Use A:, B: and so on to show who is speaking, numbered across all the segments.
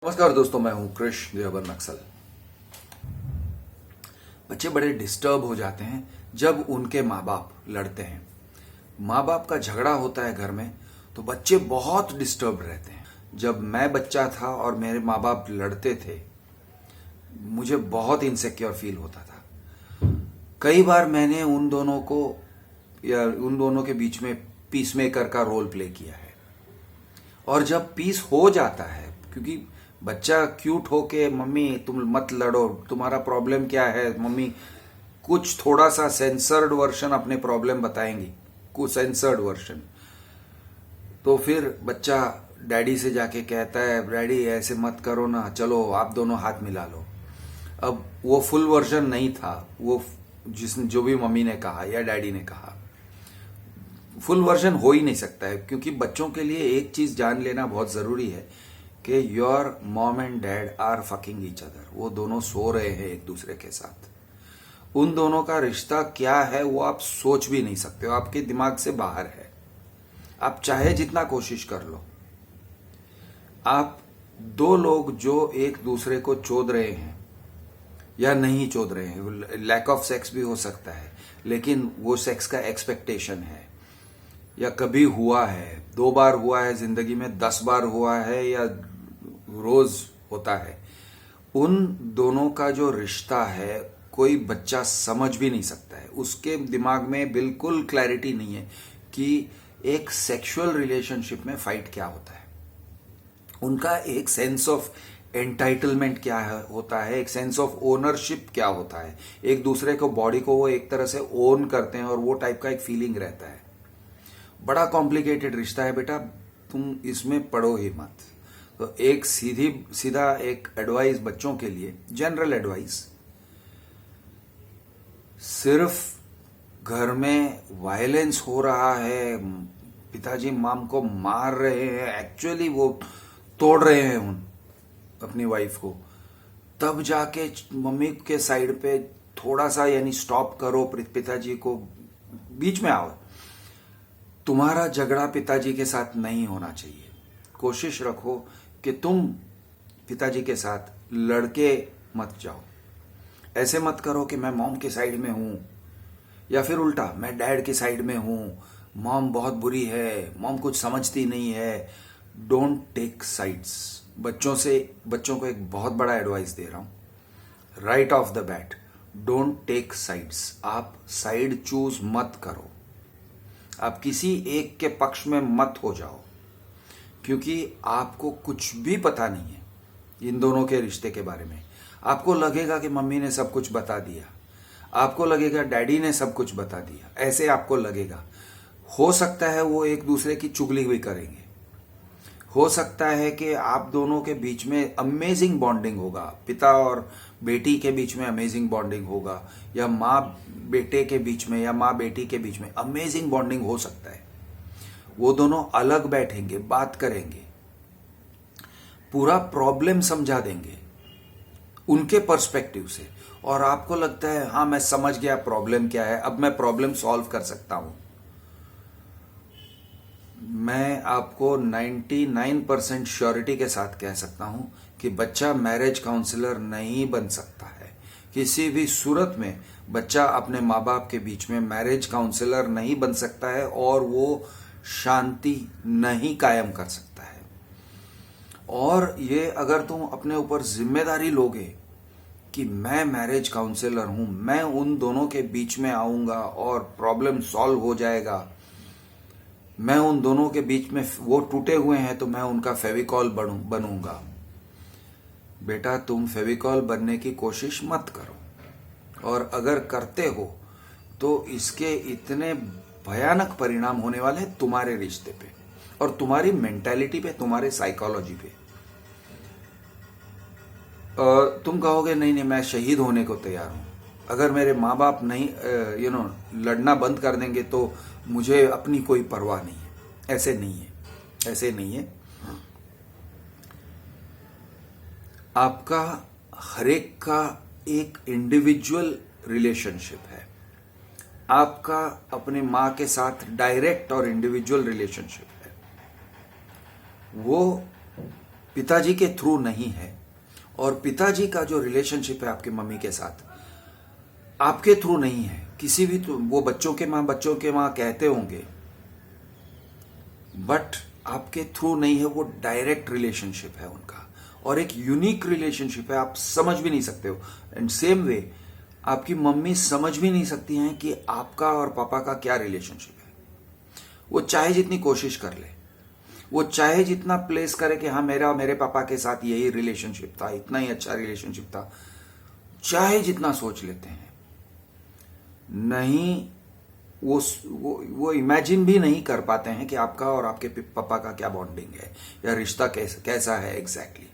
A: नमस्कार दोस्तों, मैं हूं कृष्ण देवबर नक्सल। बच्चे बड़े डिस्टर्ब हो जाते हैं जब उनके माँ बाप लड़ते हैं। माँ बाप का झगड़ा होता है घर में तो बच्चे बहुत डिस्टर्ब रहते हैं। जब मैं बच्चा था और मेरे माँ बाप लड़ते थे, मुझे बहुत इनसिक्योर फील होता था। कई बार मैंने उन दोनों को या उन दोनों के बीच में पीस मेकर का रोल प्ले किया है। और जब पीस हो जाता है, क्योंकि बच्चा क्यूट होके मम्मी तुम मत लड़ो, तुम्हारा प्रॉब्लम क्या है मम्मी, कुछ थोड़ा सा सेंसर्ड वर्जन अपने प्रॉब्लम बताएंगी, कुछ सेंसर्ड वर्जन। तो फिर बच्चा डैडी से जाके कहता है, डैडी ऐसे मत करो ना, चलो आप दोनों हाथ मिला लो। अब वो फुल वर्जन नहीं था, वो जो भी मम्मी ने कहा या डैडी ने कहा, फुल वर्जन हो ही नहीं सकता है। क्योंकि बच्चों के लिए एक चीज जान लेना बहुत जरूरी है कि your mom and dad are fucking each other. वो दोनों सो रहे हैं एक दूसरे के साथ। उन दोनों का रिश्ता क्या है वो आप सोच भी नहीं सकते हो, आपके दिमाग से बाहर है। आप चाहे जितना कोशिश कर लो, आप दो लोग जो एक दूसरे को चोद रहे हैं या नहीं चोद रहे हैं, लैक ऑफ सेक्स भी हो सकता है, लेकिन वो सेक्स का एक्सपेक्टेशन है या कभी हुआ है, 2 बार हुआ है जिंदगी में, 10 बार हुआ है या रोज होता है, उन दोनों का जो रिश्ता है कोई बच्चा समझ भी नहीं सकता है। उसके दिमाग में बिल्कुल क्लैरिटी नहीं है कि एक सेक्सुअल रिलेशनशिप में फाइट क्या होता है। उनका एक सेंस ऑफ एंटाइटलमेंट क्या होता है, एक सेंस ऑफ ओनरशिप क्या होता है, एक दूसरे को बॉडी को वो एक तरह से ओन करते हैं और वो टाइप का एक फीलिंग रहता है। बड़ा कॉम्प्लिकेटेड रिश्ता है बेटा, तुम इसमें पड़ो ही मत। तो एक सीधा एक एडवाइस बच्चों के लिए, जनरल एडवाइस, सिर्फ घर में वायलेंस हो रहा है, पिताजी माम को मार रहे हैं, एक्चुअली वो तोड़ रहे हैं अपनी वाइफ को, तब जाके मम्मी के साइड पे थोड़ा सा यानी स्टॉप करो, पिताजी को बीच में आओ। तुम्हारा झगड़ा पिताजी के साथ नहीं होना चाहिए। कोशिश रखो कि तुम पिताजी के साथ लड़के मत जाओ। ऐसे मत करो कि मैं मॉम के साइड में हूं, या फिर उल्टा मैं डैड के साइड में हूं, मॉम बहुत बुरी है, मॉम कुछ समझती नहीं है। Don't take sides. बच्चों को एक बहुत बड़ा एडवाइस दे रहा हूं, right off the bat, don't take sides. आप साइड चूज मत करो, आप किसी एक के पक्ष में मत हो जाओ, क्योंकि आपको कुछ भी पता नहीं है इन दोनों के रिश्ते के बारे में। आपको लगेगा कि मम्मी ने सब कुछ बता दिया, आपको लगेगा डैडी ने सब कुछ बता दिया, ऐसे आपको लगेगा। हो सकता है वो एक दूसरे की चुगली भी करेंगे, हो सकता है कि आप दोनों के बीच में अमेजिंग बॉन्डिंग होगा, पिता और बेटी के बीच में अमेजिंग बॉन्डिंग होगा, या माँ बेटे के बीच में या माँ बेटी के बीच में अमेजिंग बॉन्डिंग हो सकता है। वो दोनों अलग बैठेंगे, बात करेंगे, पूरा प्रॉब्लम समझा देंगे उनके पर्सपेक्टिव से, और आपको लगता है हाँ मैं समझ गया प्रॉब्लम क्या है, अब मैं प्रॉब्लम सॉल्व कर सकता हूं। मैं आपको 99% श्योरिटी के साथ कह सकता हूं कि बच्चा मैरिज काउंसलर नहीं बन सकता है। किसी भी सूरत में बच्चा अपने माँ बाप के बीच में मैरिज काउंसलर नहीं बन सकता है, और वो शांति नहीं कायम कर सकता है। और ये अगर तुम अपने ऊपर जिम्मेदारी लोगे कि मैं मैरिज काउंसलर हूं, मैं उन दोनों के बीच में आऊंगा और प्रॉब्लम सॉल्व हो जाएगा, मैं उन दोनों के बीच में, वो टूटे हुए हैं तो मैं उनका फेविकॉल बनूंगा, बेटा तुम फेविकॉल बनने की कोशिश मत करो। और अगर करते हो तो इसके इतने भयानक परिणाम होने वाले हैं तुम्हारे रिश्ते पे और तुम्हारी मेंटालिटी पे, तुम्हारे साइकोलॉजी पे। तुम कहोगे नहीं नहीं मैं शहीद होने को तैयार हूं, अगर मेरे माँ बाप नहीं लड़ना बंद कर देंगे तो मुझे अपनी कोई परवाह नहीं है। ऐसे नहीं है, ऐसे नहीं है। आपका हरेक का एक इंडिविजुअल रिलेशनशिप है। आपका अपने माँ के साथ डायरेक्ट और इंडिविजुअल रिलेशनशिप है। वो पिताजी के थ्रू नहीं है, और पिताजी का जो रिलेशनशिप है आपकी मम्मी के साथ आपके थ्रू नहीं है। किसी भी वो बच्चों के माँ कहते होंगे, बट आपके थ्रू नहीं है। वो डायरेक्ट रिलेशनशिप है उनका, और एक यूनिक रिलेशनशिप है, आप समझ भी नहीं सकते हो। एंड सेम वे आपकी मम्मी समझ भी नहीं सकती हैं कि आपका और पापा का क्या रिलेशनशिप है। वो चाहे जितनी कोशिश कर ले, वो चाहे जितना प्लेस करे कि हाँ मेरे पापा के साथ यही रिलेशनशिप था, इतना ही अच्छा रिलेशनशिप था, चाहे जितना सोच लेते हैं, नहीं वो इमेजिन भी नहीं कर पाते हैं कि आपका और आपके पापा का क्या बॉन्डिंग है या रिश्ता कैसा है एग्जैक्टली।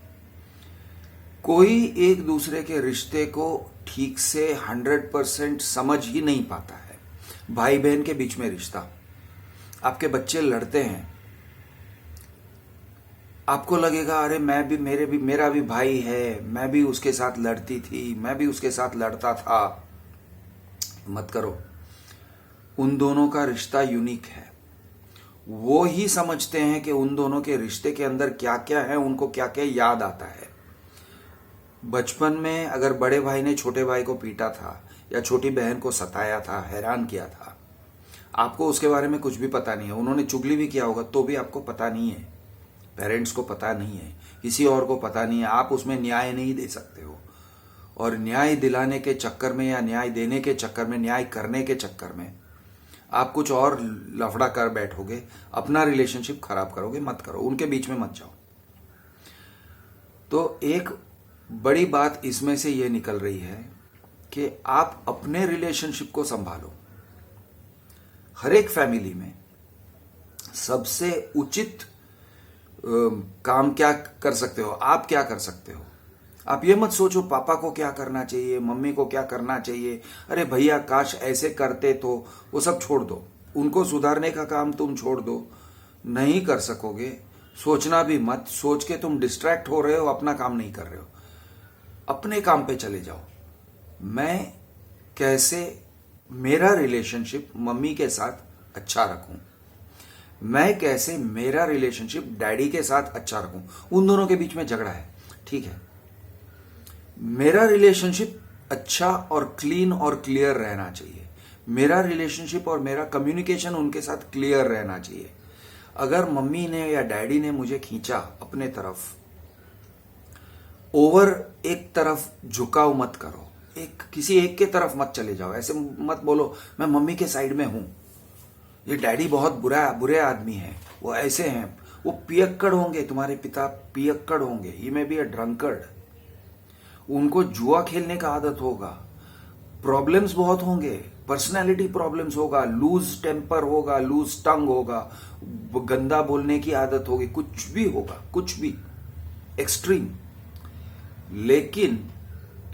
A: कोई एक दूसरे के रिश्ते को ठीक से 100% समझ ही नहीं पाता है। भाई बहन के बीच में रिश्ता, आपके बच्चे लड़ते हैं, आपको लगेगा अरे मेरा भी भाई है, मैं भी उसके साथ लड़ती थी, मैं भी उसके साथ लड़ता था। मत करो, उन दोनों का रिश्ता यूनिक है। वो ही समझते हैं कि उन दोनों के रिश्ते के अंदर क्या क्या है, उनको क्या क्या याद आता है। बचपन में अगर बड़े भाई ने छोटे भाई को पीटा था या छोटी बहन को सताया था, हैरान किया था, आपको उसके बारे में कुछ भी पता नहीं है। उन्होंने चुगली भी किया होगा तो भी आपको पता नहीं है, पेरेंट्स को पता नहीं है, किसी और को पता नहीं है। आप उसमें न्याय नहीं दे सकते हो, और न्याय दिलाने के चक्कर में या न्याय देने के चक्कर में, न्याय करने के चक्कर में आप कुछ और लफड़ा कर बैठोगे, अपना रिलेशनशिप खराब करोगे। मत करो, उनके बीच में मत जाओ। तो एक बड़ी बात इसमें से ये निकल रही है कि आप अपने रिलेशनशिप को संभालो। हर एक फैमिली में सबसे उचित काम क्या कर सकते हो, आप क्या कर सकते हो। आप ये मत सोचो पापा को क्या करना चाहिए, मम्मी को क्या करना चाहिए, अरे भैया काश ऐसे करते तो, वो सब छोड़ दो। उनको सुधारने का काम तुम छोड़ दो, नहीं कर सकोगे। सोचना भी मत, सोच के तुम डिस्ट्रैक्ट हो रहे हो, अपना काम नहीं कर रहे हो। अपने काम पे चले जाओ। मैं कैसे मेरा रिलेशनशिप मम्मी के साथ अच्छा रखूं, मैं कैसे मेरा रिलेशनशिप डैडी के साथ अच्छा रखूं। उन दोनों के बीच में झगड़ा है, ठीक है, मेरा रिलेशनशिप अच्छा और क्लीन और क्लियर रहना चाहिए। मेरा रिलेशनशिप और मेरा कम्युनिकेशन उनके साथ क्लियर रहना चाहिए। अगर मम्मी ने या डैडी ने मुझे खींचा अपने तरफ, ओवर एक तरफ झुकाव मत करो, किसी एक के तरफ मत चले जाओ। ऐसे मत बोलो मैं मम्मी के साइड में हूं, ये डैडी बहुत बुरे आदमी हैं, वो ऐसे हैं, वो पियक्कड़ होंगे, तुम्हारे पिता पियक्कड़ होंगे, ही में बी अ ड्रंकर्ड, उनको जुआ खेलने का आदत होगा, प्रॉब्लम्स बहुत होंगे, पर्सनालिटी प्रॉब्लम्स होगा, लूज टेम्पर होगा, लूज टंग होगा, गंदा बोलने की आदत होगी, कुछ भी होगा, कुछ भी एक्सट्रीम। लेकिन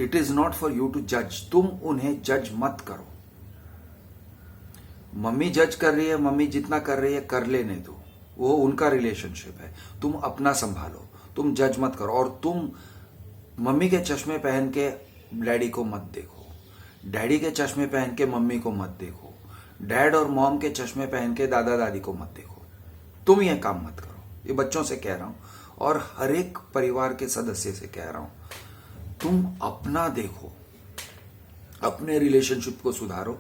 A: it is not for you to जज। तुम उन्हें जज मत करो। मम्मी जज कर रही है, मम्मी जितना कर रही है कर लेने दो, वो उनका रिलेशनशिप है। तुम अपना संभालो, तुम जज मत करो। और तुम मम्मी के चश्मे पहन के डैडी को मत देखो, डैडी के चश्मे पहन के मम्मी को मत देखो, डैड और मॉम के चश्मे पहन के दादा दादी को मत देखो। तुम ये काम मत करो। ये बच्चों से कह रहा हूं और हर एक परिवार के सदस्य से कह रहा हूं, तुम अपना देखो, अपने रिलेशनशिप को सुधारो।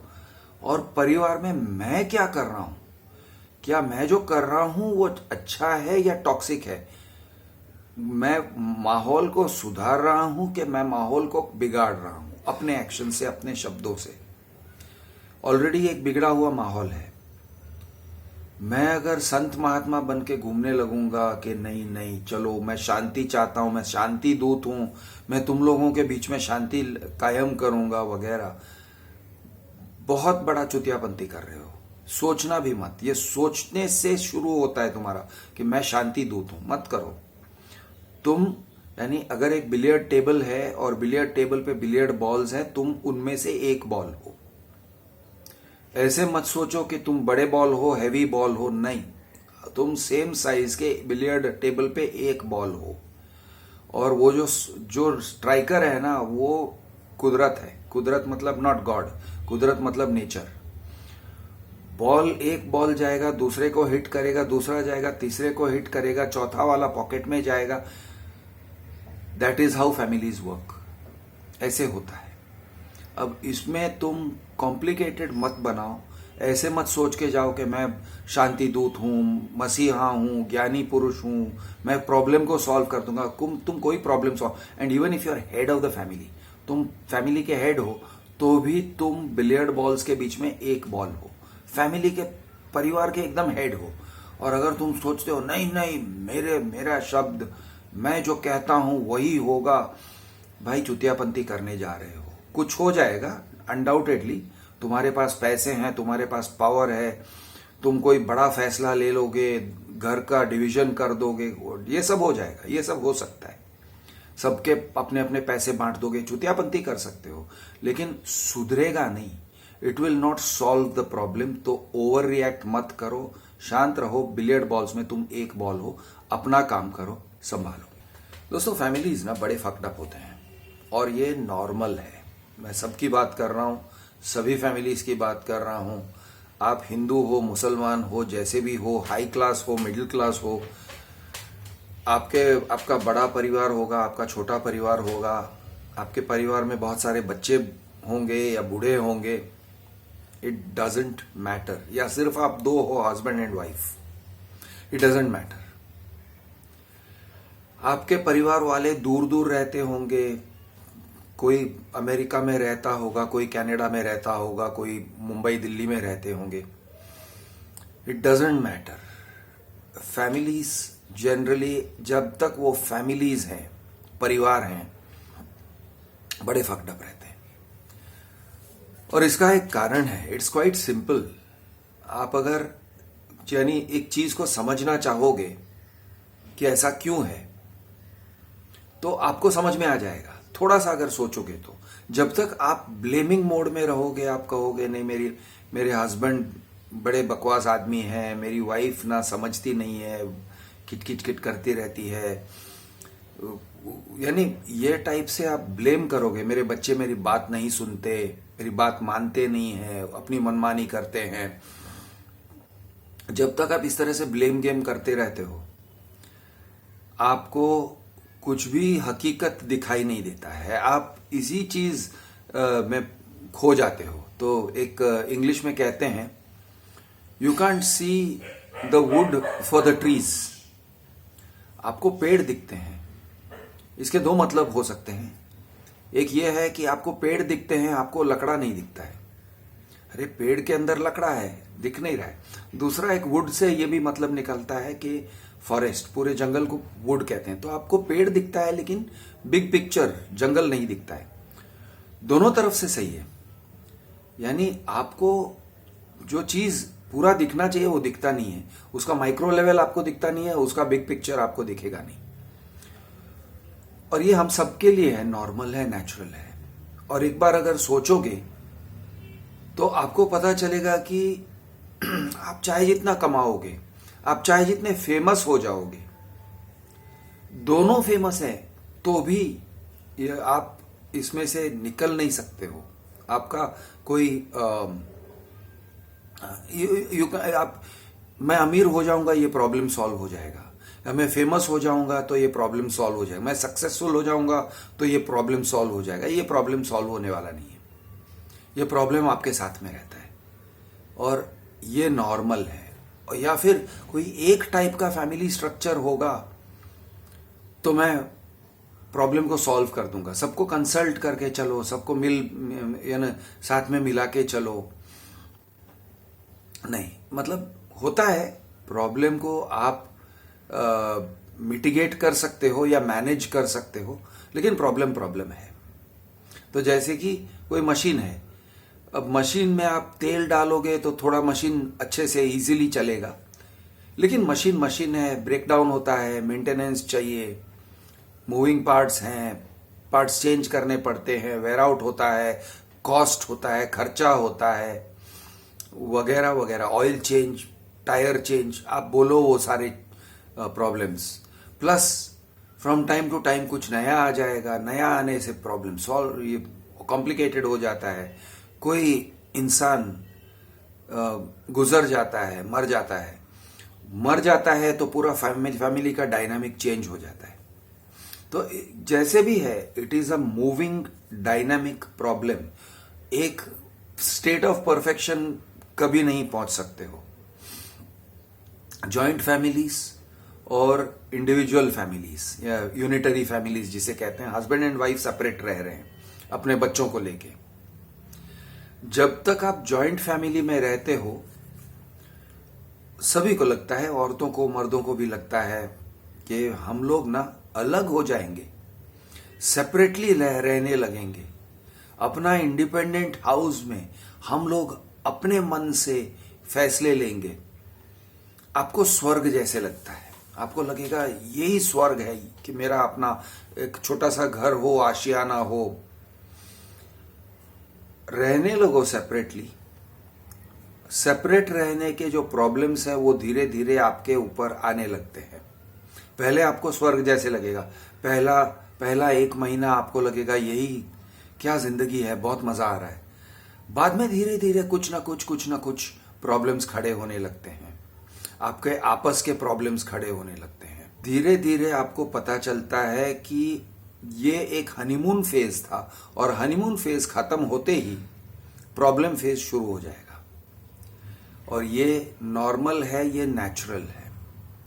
A: और परिवार में मैं क्या कर रहा हूं, क्या मैं जो कर रहा हूं वो अच्छा है या टॉक्सिक है, मैं माहौल को सुधार रहा हूं कि मैं माहौल को बिगाड़ रहा हूं अपने एक्शन से, अपने शब्दों से। ऑलरेडी एक बिगड़ा हुआ माहौल है। मैं अगर संत महात्मा बन के घूमने लगूंगा कि नहीं नहीं चलो मैं शांति चाहता हूं, मैं शांति दूत हूं, मैं तुम लोगों के बीच में शांति कायम करूंगा वगैरह, बहुत बड़ा चुतियापंती कर रहे हो। सोचना भी मत, ये सोचने से शुरू होता है तुम्हारा कि मैं शांति दूत हूं। मत करो। तुम यानी अगर एक बिलियर्ड टेबल है और बिलियर्ड टेबल पे बिलियर्ड बॉल्स हैं, तुम उनमें से एक बॉल हो। ऐसे मत सोचो कि तुम बड़े बॉल हो, हैवी बॉल हो, नहीं, तुम सेम साइज के बिलियर्ड टेबल पे एक बॉल हो। और वो जो स्ट्राइकर है ना, वो कुदरत है। कुदरत मतलब नॉट गॉड, कुदरत मतलब नेचर। एक बॉल जाएगा, दूसरे को हिट करेगा, दूसरा जाएगा, तीसरे को हिट करेगा, चौथा वाला पॉकेट में जाएगा। That is how families work, ऐसे होता है। अब इसमें तुम कॉम्प्लिकेटेड मत बनाओ, ऐसे मत सोच के जाओ कि मैं शांति दूत हूं, मसीहा हूं, ज्ञानी पुरुष हूं, मैं प्रॉब्लम को सॉल्व कर दूंगा। तुम कोई problem solve, and even if you are head of the family, तुम फैमिली के हेड हो तो भी तुम बिलियर्ड बॉल्स के बीच में एक बॉल हो, फैमिली के परिवार के एकदम हेड हो। और अगर तुम सोचते हो नहीं नहीं मेरा शब्द, मैं जो कहता हूं वही होगा, भाई चुतियापंती करने जा रहे हो। कुछ हो जाएगा अनडाउटेडली, तुम्हारे पास पैसे हैं, तुम्हारे पास पावर है, तुम कोई बड़ा फैसला ले लोगे, घर का डिवीजन कर दोगे, ये सब हो जाएगा, ये सब हो सकता है। सबके अपने अपने पैसे बांट दोगे, चुतियापंती कर सकते हो, लेकिन सुधरेगा नहीं। It will not solve the problem. तो ओवर रिएक्ट मत करो, शांत रहो। बिलियर्ड बॉल्स में तुम एक बॉल हो, अपना काम करो, संभालो। दोस्तों, फैमिलीज ना बड़े फक्ड अप होते हैं और ये नॉर्मल है। मैं सबकी बात कर रहा हूं, सभी फैमिलीज की बात कर रहा हूं। आप हिंदू हो, मुसलमान हो, जैसे भी हो, हाई क्लास हो, मिडिल क्लास हो, आपका बड़ा परिवार होगा, आपका छोटा परिवार होगा, आपके परिवार में बहुत सारे बच्चे होंगे या बूढ़े होंगे, इट डजेंट मैटर। या सिर्फ आप दो हो, husband and wife, it doesn't matter. आपके परिवार वाले दूर दूर रहते होंगे, कोई अमेरिका में रहता होगा, कोई कनाडा में रहता होगा, कोई मुंबई दिल्ली में रहते होंगे, it doesn't matter. Families generally, जब तक वो फैमिलीज हैं, परिवार हैं, बड़े फक्ड अप रहते हैं। और इसका एक कारण है, इट्स क्वाइट सिंपल। आप अगर यानी एक चीज को समझना चाहोगे कि ऐसा क्यों है, तो आपको समझ में आ जाएगा। थोड़ा सा अगर सोचोगे तो, जब तक आप ब्लेमिंग मोड में रहोगे, आप कहोगे नहीं मेरे हस्बैंड बड़े बकवास आदमी हैं, मेरी वाइफ ना समझती नहीं है, किट करती रहती है, यानी ये टाइप से आप ब्लेम करोगे, मेरे बच्चे मेरी बात नहीं सुनते, मेरी बात मानते नहीं है, अपनी मनमानी करते हैं, जब तक आप इस तरह से ब्लेम गेम करते रहते हो, आपको कुछ भी हकीकत दिखाई नहीं देता है। आप इसी चीज में खो जाते हो। तो एक इंग्लिश में कहते हैं, you can't see the wood for the trees. आपको पेड़ दिखते हैं, इसके दो मतलब हो सकते हैं। एक ये है कि आपको पेड़ दिखते हैं, आपको लकड़ा नहीं दिखता है। अरे पेड़ के अंदर लकड़ा है, दिख नहीं रहा है। दूसरा, एक वुड से ये भी मतलब निकलता है कि फॉरेस्ट, पूरे जंगल को वुड कहते हैं। तो आपको पेड़ दिखता है लेकिन बिग पिक्चर जंगल नहीं दिखता है। दोनों तरफ से सही है, यानी आपको जो चीज पूरा दिखना चाहिए वो दिखता नहीं है, उसका माइक्रो लेवल आपको दिखता नहीं है, उसका बिग पिक्चर आपको दिखेगा नहीं। और ये हम सबके लिए है, नॉर्मल है, नेचुरल है। और एक बार अगर सोचोगे तो आपको पता चलेगा कि आप चाहे जितना कमाओगे, आप चाहे जितने फेमस हो जाओगे, दोनों फेमस हैं, तो भी ये आप इसमें से निकल नहीं सकते हो। आपका कोई मैं अमीर हो जाऊंगा ये प्रॉब्लम सॉल्व हो जाएगा, या मैं फेमस हो जाऊंगा तो ये प्रॉब्लम सॉल्व हो जाएगा, मैं सक्सेसफुल हो जाऊंगा तो ये प्रॉब्लम सॉल्व हो जाएगा। ये प्रॉब्लम सॉल्व होने वाला नहीं है। ये प्रॉब्लम आपके साथ में रहता है और ये नॉर्मल है। या फिर कोई एक टाइप का फैमिली स्ट्रक्चर होगा तो मैं प्रॉब्लम को सॉल्व कर दूंगा, सबको कंसल्ट करके चलो, सबको यानी साथ में मिला के चलो। नहीं, मतलब होता है, प्रॉब्लम को आप मिटिगेट कर सकते हो या मैनेज कर सकते हो, लेकिन प्रॉब्लम है। तो जैसे कि कोई मशीन है, अब मशीन में आप तेल डालोगे तो थोड़ा मशीन अच्छे से इजीली चलेगा, लेकिन मशीन है, ब्रेक डाउन होता है, मेंटेनेंस चाहिए, मूविंग पार्ट्स हैं, पार्ट्स चेंज करने पड़ते हैं, वेयर आउट होता है, कॉस्ट होता है, खर्चा होता है, वगैरह वगैरह, ऑयल चेंज, टायर चेंज, आप बोलो वो सारे problems. Plus from time to time कुछ नया आ जाएगा, नया आने से प्रॉब्लम सॉल्व, ये कॉम्प्लिकेटेड हो जाता है। कोई इंसान गुजर जाता है, मर जाता है तो पूरा फैमिली का डायनामिक चेंज हो जाता है। तो जैसे भी है, it is a moving dynamic problem. एक स्टेट ऑफ परफेक्शन कभी नहीं पहुंच सकते हो। जॉइंट फैमिलीज और इंडिविजुअल फैमिलीज या यूनिटरी फैमिलीज जिसे कहते हैं, हस्बैंड एंड वाइफ सेपरेट रह रहे हैं अपने बच्चों को लेके। जब तक आप जॉइंट फैमिली में रहते हो, सभी को लगता है, औरतों को मर्दों को भी लगता है कि हम लोग ना अलग हो जाएंगे, सेपरेटली रहने लगेंगे, अपना इंडिपेंडेंट हाउस में हम लोग अपने मन से फैसले लेंगे। आपको स्वर्ग जैसे लगता है, आपको लगेगा यही स्वर्ग है कि मेरा अपना एक छोटा सा घर हो, आशियाना हो। रहने लगो सेपरेटली। सेपरेट रहने के जो प्रॉब्लम्स है वो धीरे धीरे आपके ऊपर आने लगते हैं। पहले आपको स्वर्ग जैसे लगेगा, पहला 1 महीना आपको लगेगा यही क्या जिंदगी है, बहुत मजा आ रहा है। बाद में धीरे धीरे कुछ ना कुछ प्रॉब्लम्स खड़े होने लगते हैं, आपके आपस के प्रॉब्लम्स खड़े होने लगते हैं। धीरे धीरे आपको पता चलता है कि ये एक हनीमून फेज था और हनीमून फेज खत्म होते ही प्रॉब्लम फेज शुरू हो जाएगा। और ये नॉर्मल है, ये नेचुरल है।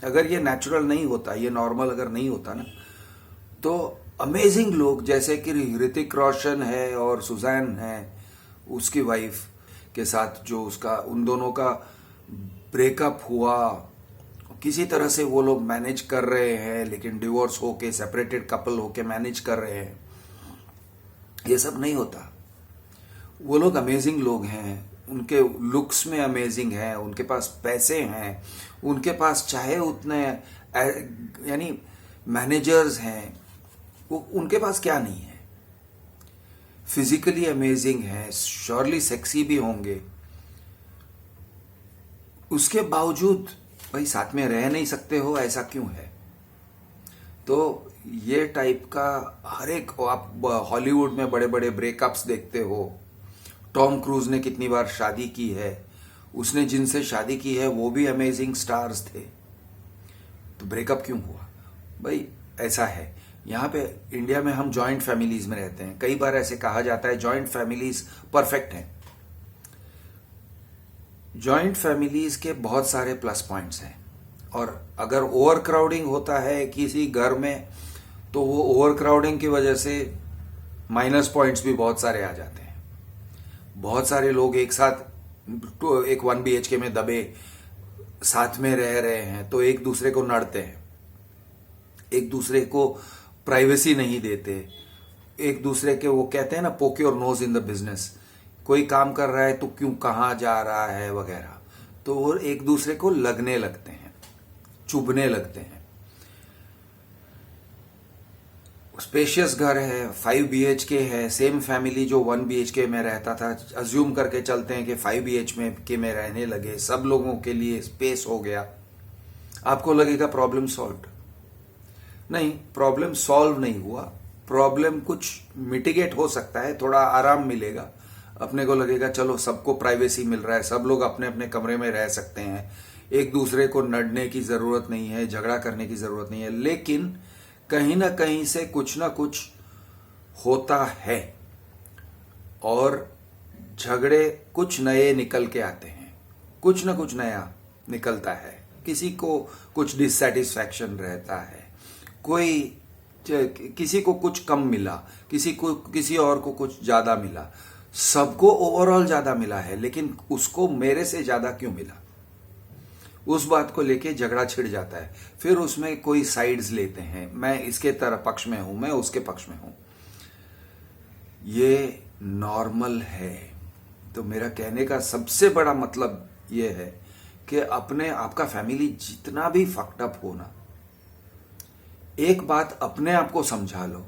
A: अगर ये नेचुरल नहीं होता, ये नॉर्मल अगर नहीं होता ना, तो अमेजिंग लोग जैसे कि ऋतिक रोशन है और सुजैन है, उसकी वाइफ के साथ जो उसका उन दोनों का ब्रेकअप हुआ, किसी तरह से वो लोग मैनेज कर रहे हैं, लेकिन डिवोर्स होके सेपरेटेड कपल होके मैनेज कर रहे हैं। ये सब नहीं होता। वो लोग अमेजिंग लोग हैं, उनके लुक्स में अमेजिंग है, उनके पास पैसे हैं, उनके पास चाहे उतने यानी मैनेजर्स हैं, वो उनके पास क्या नहीं है। फिजिकली अमेजिंग है, श्योरली सेक्सी भी होंगे, उसके बावजूद भाई साथ में रह नहीं सकते हो, ऐसा क्यों है? तो ये टाइप का हर एक, आप हॉलीवुड में बड़े बड़े ब्रेकअप्स देखते हो। टॉम क्रूज ने कितनी बार शादी की है, उसने जिनसे शादी की है वो भी अमेजिंग स्टार्स थे, तो ब्रेकअप क्यों हुआ? भाई ऐसा है। यहाँ पे इंडिया में हम जॉइंट फैमिलीज में रहते हैं, कई बार ऐसे कहा जाता है जॉइंट फैमिलीज परफेक्ट हैं। जॉइंट फैमिलीज के बहुत सारे प्लस पॉइंट्स हैं, और अगर ओवर क्राउडिंग होता है किसी घर में, तो वो ओवर क्राउडिंग की वजह से माइनस पॉइंट्स भी बहुत सारे आ जाते हैं। बहुत सारे लोग एक साथ एक 1 BHK में दबे साथ में रह रहे हैं, तो एक दूसरे को नड़ते हैं, एक दूसरे को प्राइवेसी नहीं देते, एक दूसरे के वो कहते हैं ना, पोक your nose in the business. कोई काम कर रहा है तो क्यों, कहाँ जा रहा है वगैरह, तो वो एक दूसरे को लगने लगते हैं, चुभने लगते हैं। स्पेशियस घर है, 5 BHK है, सेम फैमिली जो 1 BHK में रहता था, अज्यूम करके चलते हैं कि 5 BHK में रहने लगे, सब लोगों के लिए स्पेस हो गया, आपको लगेगा प्रॉब्लम सॉल्व। नहीं, प्रॉब्लम सॉल्व नहीं हुआ, प्रॉब्लम कुछ मिटिगेट हो सकता है, थोड़ा आराम मिलेगा, अपने को लगेगा चलो सबको प्राइवेसी मिल रहा है, सब लोग अपने अपने कमरे में रह सकते हैं, एक दूसरे को नड़ने की जरूरत नहीं है, झगड़ा करने की जरूरत नहीं है। लेकिन कहीं ना कहीं से कुछ ना कुछ होता है और झगड़े कुछ नए निकल के आते हैं, कुछ ना कुछ नया निकलता है। किसी को कुछ डिससेटिस्फैक्शन रहता है, कोई किसी को कुछ कम मिला, किसी और को कुछ ज्यादा मिला, सबको ओवरऑल ज्यादा मिला है, लेकिन उसको मेरे से ज्यादा क्यों मिला, उस बात को लेके झगड़ा छिड़ जाता है। फिर उसमें कोई साइड्स लेते हैं, मैं इसके तरफ पक्ष में हूं, मैं उसके पक्ष में हूं। ये नॉर्मल है। तो मेरा कहने का सबसे बड़ा मतलब ये है कि अपने आपका फैमिली जितना भी फक्ड अप हो ना, एक बात अपने आप को समझा लो,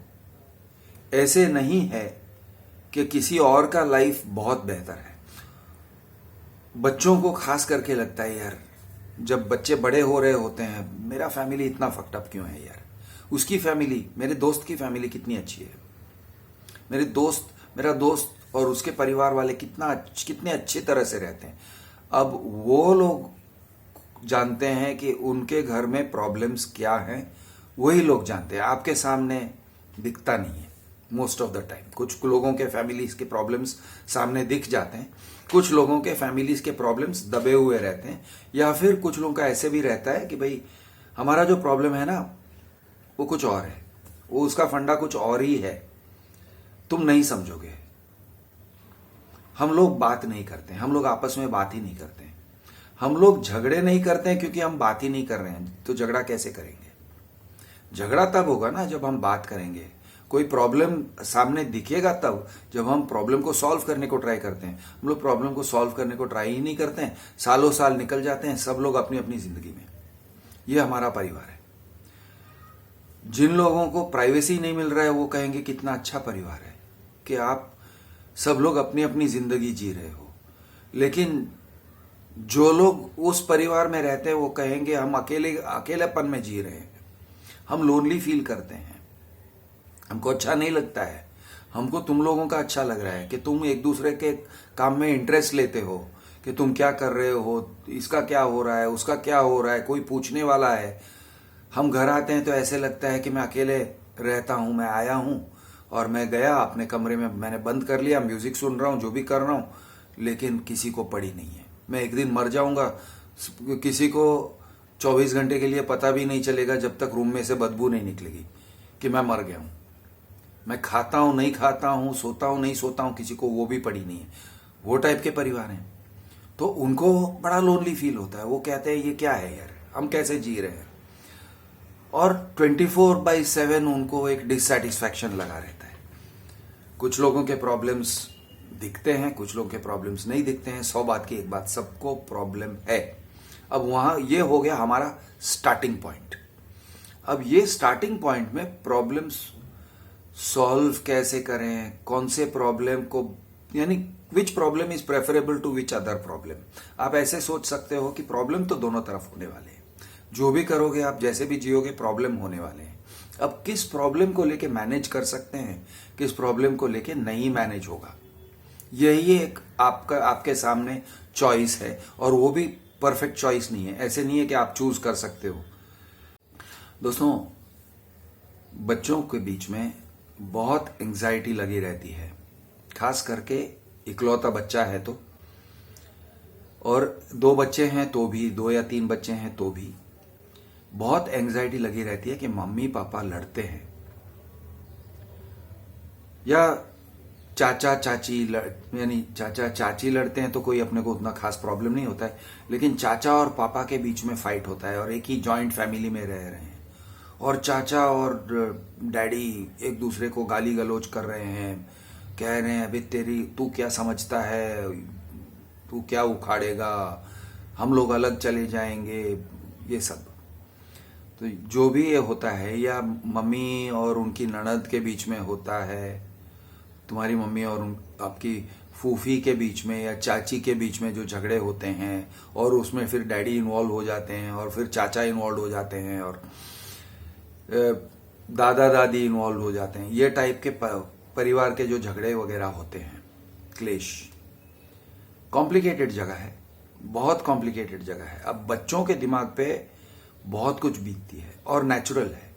A: ऐसे नहीं है कि किसी और का लाइफ बहुत बेहतर है। बच्चों को खास करके लगता है यार, जब बच्चे बड़े हो रहे होते हैं, मेरा फैमिली इतना फक्ड अप क्यों है यार, उसकी फैमिली, मेरे दोस्त की फैमिली कितनी अच्छी है, मेरा दोस्त और उसके परिवार वाले कितने अच्छी तरह से रहते हैं। अब वो लोग जानते हैं कि उनके घर में प्रॉब्लम्स क्या हैं, वही लोग जानते हैं। आपके सामने दिखता नहीं है मोस्ट ऑफ द टाइम। कुछ लोगों के फैमिलीज के प्रॉब्लम्स सामने दिख जाते हैं, कुछ लोगों के फैमिलीज के प्रॉब्लम्स दबे हुए रहते हैं, या फिर कुछ लोगों का ऐसे भी रहता है कि भाई हमारा जो प्रॉब्लम है ना वो कुछ और है, वो उसका फंडा कुछ और ही है, तुम नहीं समझोगे। हम लोग बात नहीं करते, हम लोग आपस में बात ही नहीं करते, हम लोग झगड़े नहीं करते हैं क्योंकि हम बात ही नहीं कर रहे हैं। तो झगड़ा कैसे करेंगे? झगड़ा तब होगा ना जब हम बात करेंगे। कोई प्रॉब्लम सामने दिखेगा तब जब हम प्रॉब्लम को सॉल्व करने को ट्राई करते हैं। हम लोग प्रॉब्लम को सॉल्व करने को ट्राई ही नहीं करते हैं, सालों साल निकल जाते हैं, सब लोग अपनी अपनी जिंदगी में। ये हमारा परिवार है। जिन लोगों को प्राइवेसी नहीं मिल रहा है वो कहेंगे कितना अच्छा परिवार है कि आप सब लोग अपनी अपनी जिंदगी जी रहे हो। लेकिन जो लोग उस परिवार में रहते हैं वो कहेंगे हम अकेलेपन में जी रहे हैं, हम लोनली फील करते हैं, हमको अच्छा नहीं लगता है। हमको तुम लोगों का अच्छा लग रहा है कि तुम एक दूसरे के काम में इंटरेस्ट लेते हो कि तुम क्या कर रहे हो, इसका क्या हो रहा है, उसका क्या हो रहा है, कोई पूछने वाला है। हम घर आते हैं तो ऐसे लगता है कि मैं अकेले रहता हूं, मैं आया हूं और मैं गया अपने कमरे में, मैंने बंद कर लिया, म्यूजिक सुन रहा हूं, जो भी कर रहा हूं, लेकिन किसी को पड़ी नहीं है। मैं एक दिन मर जाऊंगा, किसी को 24 घंटे के लिए पता भी नहीं चलेगा जब तक रूम में से बदबू नहीं निकलेगी कि मैं मर गया हूं। मैं खाता हूं नहीं खाता हूं, सोता हूं नहीं सोता हूं, किसी को वो भी पड़ी नहीं है। वो टाइप के परिवार हैं तो उनको बड़ा लोनली फील होता है। वो कहते हैं ये क्या है यार, हम कैसे जी रहे हैं। और 24/7 उनको एक डिससेटिस्फैक्शन लगा रहता है। कुछ लोगों के प्रॉब्लम्स दिखते हैं, कुछ लोगों के प्रॉब्लम्स नहीं दिखते हैं। 100 बात की एक बात, सबको प्रॉब्लम है। अब वहां ये हो गया हमारा स्टार्टिंग पॉइंट। अब ये स्टार्टिंग पॉइंट में प्रॉब्लम्स सॉल्व कैसे करें, कौन से प्रॉब्लम को, यानी which problem is preferable to which other problem. आप ऐसे सोच सकते हो कि प्रॉब्लम तो दोनों तरफ होने वाले हैं, जो भी करोगे आप, जैसे भी जियोगे, प्रॉब्लम होने वाले हैं। अब किस प्रॉब्लम को लेके मैनेज कर सकते हैं, किस प्रॉब्लम को लेके नहीं मैनेज होगा, यही एक आपके सामने चॉइस है। और वो भी परफेक्ट चॉइस नहीं है, ऐसे नहीं है कि आप चूज कर सकते हो। दोस्तों, बच्चों के बीच में बहुत एंजाइटी लगी रहती है, खास करके इकलौता बच्चा है तो, और 2 बच्चे हैं तो भी, 2 या 3 बच्चे हैं तो भी बहुत एंजाइटी लगी रहती है कि मम्मी पापा लड़ते हैं, या चाचा चाची यानी चाचा चाची लड़ते हैं तो कोई अपने को उतना खास प्रॉब्लम नहीं होता है, लेकिन चाचा और पापा के बीच में फाइट होता है और एक ही जॉइंट फैमिली में रह रहे हैं और चाचा और डैडी एक दूसरे को गाली गलौज कर रहे हैं, कह रहे हैं अभी तू क्या समझता है, तू क्या उखाड़ेगा, हम लोग अलग चले जाएंगे, ये सब। तो जो भी ये होता है, या मम्मी और उनकी ननद के बीच में होता है, तुम्हारी मम्मी और आपकी फूफी के बीच में या चाची के बीच में जो झगड़े होते हैं, और उसमें फिर डैडी इन्वॉल्व हो जाते हैं और फिर चाचा इन्वॉल्व हो जाते हैं और दादा दादी इन्वॉल्व हो जाते हैं, ये टाइप के परिवार के जो झगड़े वगैरह होते हैं, क्लेश, कॉम्प्लिकेटेड जगह है, बहुत कॉम्प्लिकेटेड जगह है। अब बच्चों के दिमाग पे बहुत कुछ बीतती है और नेचुरल है।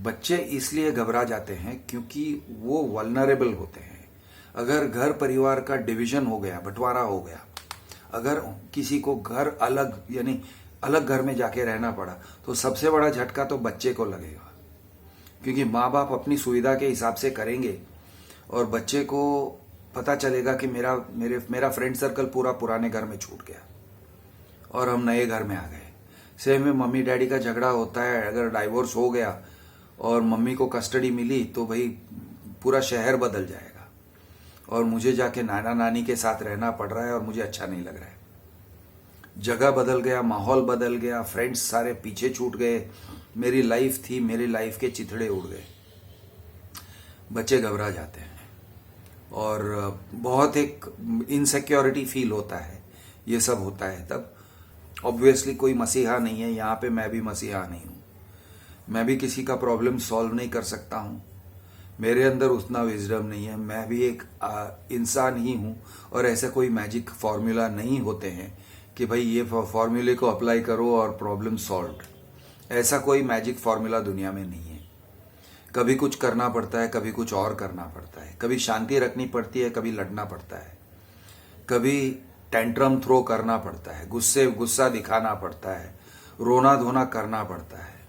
A: बच्चे इसलिए घबरा जाते हैं क्योंकि वो वल्नरेबल होते हैं। अगर घर परिवार का डिवीजन हो गया, बंटवारा हो गया, अगर किसी को घर अलग यानी अलग घर में जाके रहना पड़ा, तो सबसे बड़ा झटका तो बच्चे को लगेगा, क्योंकि माँ बाप अपनी सुविधा के हिसाब से करेंगे और बच्चे को पता चलेगा कि मेरा फ्रेंड सर्कल पूरा पुराने घर में छूट गया और हम नए घर में आ गए। सेम में मम्मी डैडी का झगड़ा होता है, अगर डाइवोर्स हो गया और मम्मी को कस्टडी मिली तो भाई पूरा शहर बदल जाएगा और मुझे जाके नाना नानी के साथ रहना पड़ रहा है और मुझे अच्छा नहीं लग रहा है। जगह बदल गया, माहौल बदल गया, फ्रेंड्स सारे पीछे छूट गए, मेरी लाइफ थी, मेरी लाइफ के चिथड़े उड़ गए। बच्चे घबरा जाते हैं और बहुत एक इनसिक्योरिटी फील होता है, ये सब होता है। तब ऑब्वियसली कोई मसीहा नहीं है, यहाँ पे मैं भी मसीहा नहीं हूँ, मैं भी किसी का प्रॉब्लम सॉल्व नहीं कर सकता हूँ, मेरे अंदर उतना विजडम नहीं है, मैं भी एक इंसान ही हूँ और ऐसे कोई मैजिक फॉर्मूला नहीं होते हैं कि भाई ये फॉर्मूले को अप्लाई करो और प्रॉब्लम सॉल्व। ऐसा कोई मैजिक फॉर्मूला दुनिया में नहीं है। कभी कुछ करना पड़ता है, कभी कुछ और करना पड़ता है, कभी शांति रखनी पड़ती है, कभी लड़ना पड़ता है, कभी टेंट्रम थ्रो करना पड़ता है, गुस्सा दिखाना पड़ता है, रोना धोना करना पड़ता है,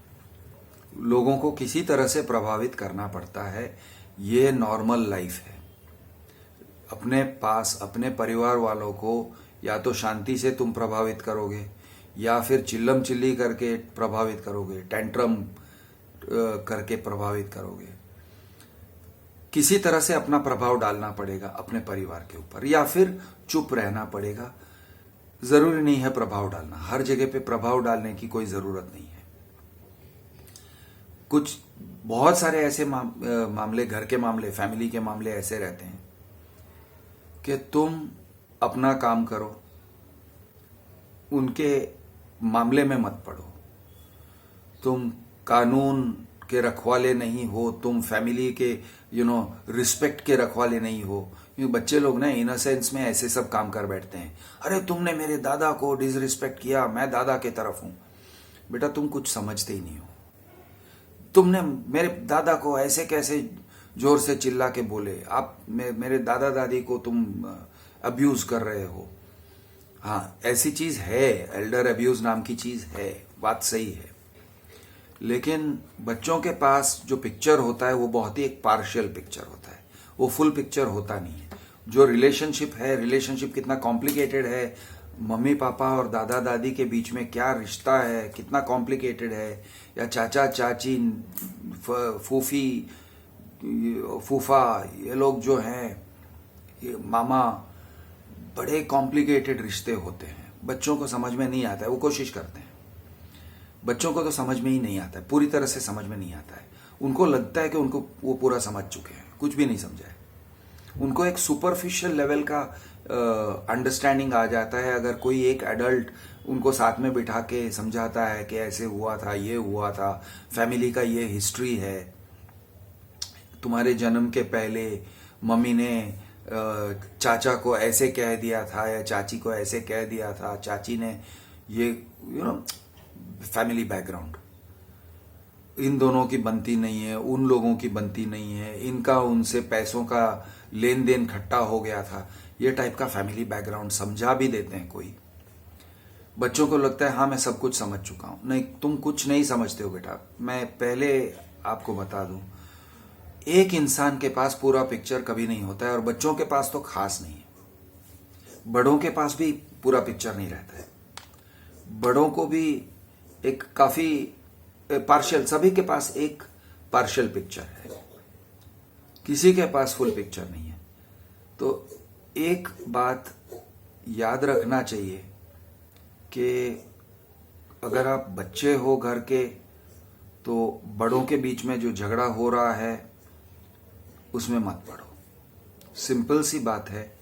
A: लोगों को किसी तरह से प्रभावित करना पड़ता है। ये नॉर्मल लाइफ है। अपने पास अपने परिवार वालों को या तो शांति से तुम प्रभावित करोगे या फिर चिल्लम चिल्ली करके प्रभावित करोगे, टेंट्रम करके प्रभावित करोगे। किसी तरह से अपना प्रभाव डालना पड़ेगा अपने परिवार के ऊपर, या फिर चुप रहना पड़ेगा। जरूरी नहीं है प्रभाव डालना, हर जगह पे प्रभाव डालने की कोई जरूरत नहीं है। कुछ बहुत सारे ऐसे मामले, घर के मामले, फैमिली के मामले ऐसे रहते हैं कि तुम अपना काम करो, उनके मामले में मत पड़ो। तुम कानून के रखवाले नहीं हो, तुम फैमिली के रिस्पेक्ट के रखवाले नहीं हो। बच्चे लोग ना इनोसेंस में ऐसे सब काम कर बैठते हैं। अरे तुमने मेरे दादा को डिसरिस्पेक्ट किया, मैं दादा के तरफ हूं। बेटा तुम कुछ समझते ही नहीं हो। तुमने मेरे दादा को ऐसे कैसे जोर से चिल्ला के बोले, आप मेरे दादा दादी को तुम अब्यूज कर रहे हो। हाँ, ऐसी चीज है, एल्डर अब्यूज नाम की चीज है, बात सही है। लेकिन बच्चों के पास जो पिक्चर होता है वो बहुत ही एक पार्शियल पिक्चर होता है, वो फुल पिक्चर होता नहीं है। जो रिलेशनशिप है, रिलेशनशिप कितना कॉम्प्लिकेटेड है, मम्मी पापा और दादा दादी के बीच में क्या रिश्ता है, कितना कॉम्प्लिकेटेड है, या चाचा चाची, फूफी फूफा, ये लोग जो हैं, ये मामा, बड़े कॉम्प्लिकेटेड रिश्ते होते हैं। बच्चों को समझ में नहीं आता है, वो कोशिश करते हैं। बच्चों को तो समझ में ही नहीं आता है, पूरी तरह से समझ में नहीं आता है। उनको लगता है कि उनको वो पूरा समझ चुके हैं, कुछ भी नहीं समझा है। उनको एक सुपरफिशियल लेवल का अंडरस्टैंडिंग आ जाता है अगर कोई एक एडल्ट उनको साथ में बिठा के समझाता है कि ऐसे हुआ था, ये हुआ था, फैमिली का ये हिस्ट्री है, तुम्हारे जन्म के पहले मम्मी ने चाचा को ऐसे कह दिया था या चाची को ऐसे कह दिया था, चाची ने ये फैमिली बैकग्राउंड, इन दोनों की बनती नहीं है, उन लोगों की बनती नहीं है, इनका उनसे पैसों का लेन देन खट्टा हो गया था, ये टाइप का फैमिली बैकग्राउंड समझा भी देते हैं कोई। बच्चों को लगता है हाँ मैं सब कुछ समझ चुका हूं। नहीं, तुम कुछ नहीं समझते हो बेटा। मैं पहले आपको बता दूं, एक इंसान के पास पूरा पिक्चर कभी नहीं होता है, और बच्चों के पास तो खास नहीं है। बड़ों के पास भी पूरा पिक्चर नहीं रहता है। बड़ों को भी एक काफी पार्शियल, सभी के पास एक पार्शियल पिक्चर है, किसी के पास फुल पिक्चर नहीं है। तो एक बात याद रखना चाहिए कि अगर आप बच्चे हो घर के, तो बड़ों के बीच में जो झगड़ा हो रहा है उसमें मत पड़ो। सिंपल सी बात है,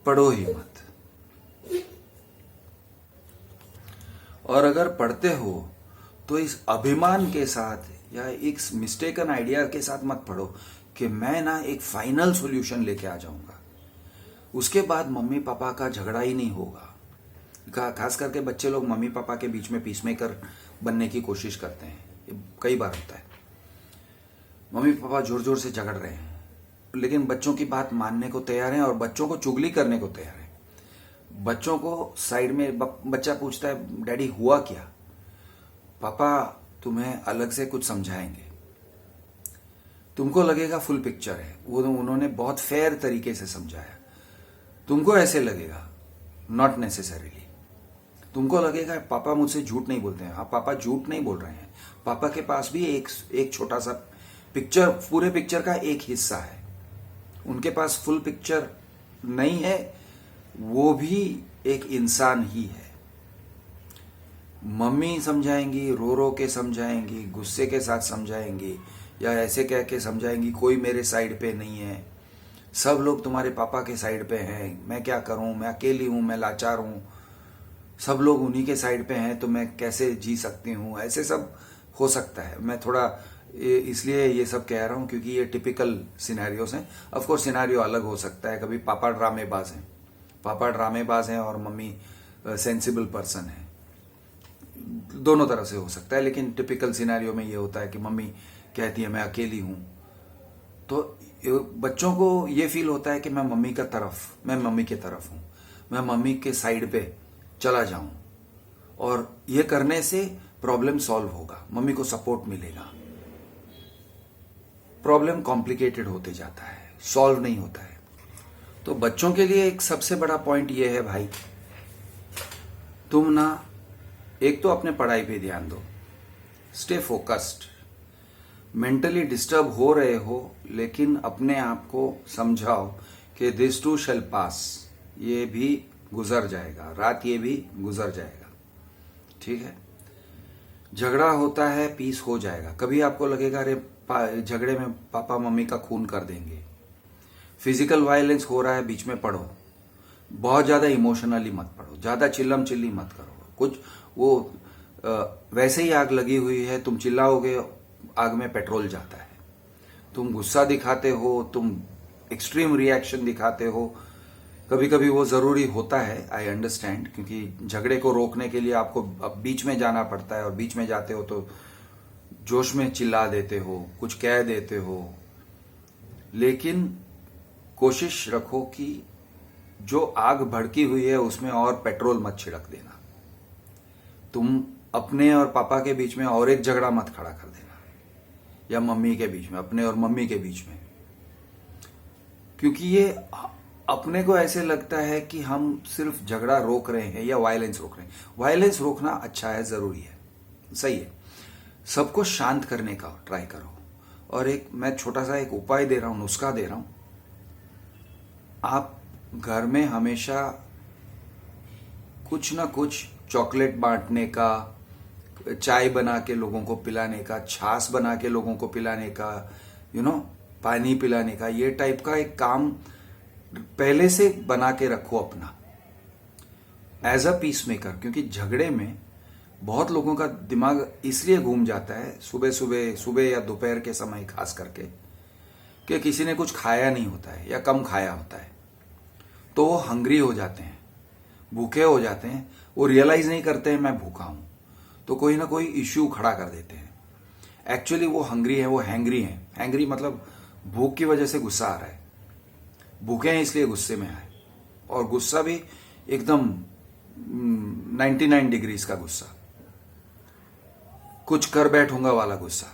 A: पढ़ो ही मत। और अगर पढ़ते हो तो इस अभिमान के साथ या एक मिस्टेकन आइडिया के साथ मत पढ़ो कि मैं ना एक फाइनल सॉल्यूशन लेके आ जाऊंगा, उसके बाद मम्मी पापा का झगड़ा ही नहीं होगा। खास करके बच्चे लोग मम्मी पापा के बीच में पीसमेकर बनने की कोशिश करते हैं, ये कई बार होता है। मम्मी पापा जोर जोर से झगड़ रहे हैं, लेकिन बच्चों की बात मानने को तैयार हैं और बच्चों को चुगली करने को तैयार हैं। बच्चों को साइड में बच्चा पूछता है डैडी हुआ क्या, पापा तुम्हें अलग से कुछ समझाएंगे। तुमको लगेगा फुल पिक्चर है, वो उन्होंने बहुत फेयर तरीके से समझाया। तुमको ऐसे लगेगा, नॉट नेसेसरीली। तुमको लगेगा पापा मुझसे झूठ नहीं बोलते हैं। हाँ, पापा झूठ नहीं बोल रहे हैं। पापा के पास भी एक छोटा सा पिक्चर, पूरे पिक्चर का एक हिस्सा है। उनके पास फुल पिक्चर नहीं है, वो भी एक इंसान ही है। मम्मी समझाएंगी, रो रो के समझाएंगी, गुस्से के साथ समझाएंगी, या ऐसे कह के समझाएंगी कोई मेरे साइड पे नहीं है, सब लोग तुम्हारे पापा के साइड पे हैं, मैं क्या करूं, मैं अकेली हूं, मैं लाचार हूं, सब लोग उन्हीं के साइड पे हैं तो मैं कैसे जी सकती हूं। ऐसे सब हो सकता है। मैं थोड़ा इसलिए ये सब कह रहा हूं क्योंकि ये टिपिकल सिनेरियोस हैं। ऑफ कोर्स सिनेरियो अलग हो सकता है, कभी पापा ड्रामेबाज हैं, और मम्मी सेंसिबल पर्सन है, दोनों तरह से हो सकता है। लेकिन टिपिकल सिनेरियो में ये होता है कि मम्मी कहती है मैं अकेली हूं, तो बच्चों को ये फील होता है कि मैं मम्मी की तरफ हूं, मैं मम्मी के साइड पे चला जाऊं, और ये करने से प्रॉब्लम सॉल्व होगा, मम्मी को सपोर्ट मिलेगा। प्रॉब्लम कॉम्प्लिकेटेड होते जाता है, सॉल्व नहीं होता है। तो बच्चों के लिए एक सबसे बड़ा पॉइंट ये है भाई, तुम ना एक तो अपने पढ़ाई पे ध्यान दो, स्टे फोकस्ड। मेंटली डिस्टर्ब हो रहे हो, लेकिन अपने आप को समझाओ कि दिस टू शैल पास, ये भी गुजर जाएगा, रात ये भी गुजर जाएगा, ठीक है। झगड़ा होता है, पीस हो जाएगा। कभी आपको लगेगा अरे झगड़े में पापा मम्मी का खून कर देंगे, फिजिकल वायलेंस हो रहा है, बीच में पढ़ो, बहुत ज्यादा इमोशनली मत पढ़ो, ज्यादा चिल्लम चिल्ली मत करो। कुछ वो वैसे ही आग लगी हुई है, तुम चिल्लाओगे, आग में पेट्रोल जाता है। तुम गुस्सा दिखाते हो, तुम एक्सट्रीम रिएक्शन दिखाते हो, कभी कभी वो जरूरी होता है, आई अंडरस्टैंड, क्योंकि झगड़े को रोकने के लिए आपको अब बीच में जाना पड़ता है, और बीच में जाते हो तो जोश में चिल्ला देते हो, कुछ कह देते हो। लेकिन कोशिश रखो कि जो आग भड़की हुई है उसमें और पेट्रोल मत छिड़क देना। तुम अपने और पापा के बीच में और एक झगड़ा मत खड़ा कर देना, या मम्मी के बीच में, अपने और मम्मी के बीच में, क्योंकि ये अपने को ऐसे लगता है कि हम सिर्फ झगड़ा रोक रहे हैं या वायलेंस रोक रहे हैं। वायलेंस रोकना अच्छा है, जरूरी है, सही है, सबको शांत करने का ट्राई करो। और एक मैं छोटा सा एक उपाय दे रहा हूं, नुस्खा दे रहा हूं। आप घर में हमेशा कुछ ना कुछ चॉकलेट बांटने का, चाय बना के लोगों को पिलाने का, छाछ बना के लोगों को पिलाने का, पानी पिलाने का, ये टाइप का एक काम पहले से बना के रखो अपना, एज अ पीस मेकर। क्योंकि झगड़े में बहुत लोगों का दिमाग इसलिए घूम जाता है सुबह या दोपहर के समय खास करके, कि किसी ने कुछ खाया नहीं होता है या कम खाया होता है, तो वो हंग्री हो जाते हैं, भूखे हो जाते हैं, वो रियलाइज नहीं करते हैं मैं भूखा हूं, तो कोई ना कोई इश्यू खड़ा कर देते हैं। एक्चुअली वो हंग्री है, वो हैंग्री है। हैंग्री मतलब भूख की वजह से गुस्सा आ रहा है, भूखे हैं इसलिए गुस्से में आए, और गुस्सा भी एकदम 99 डिग्रीज का गुस्सा, कुछ कर बैठूंगा वाला गुस्सा।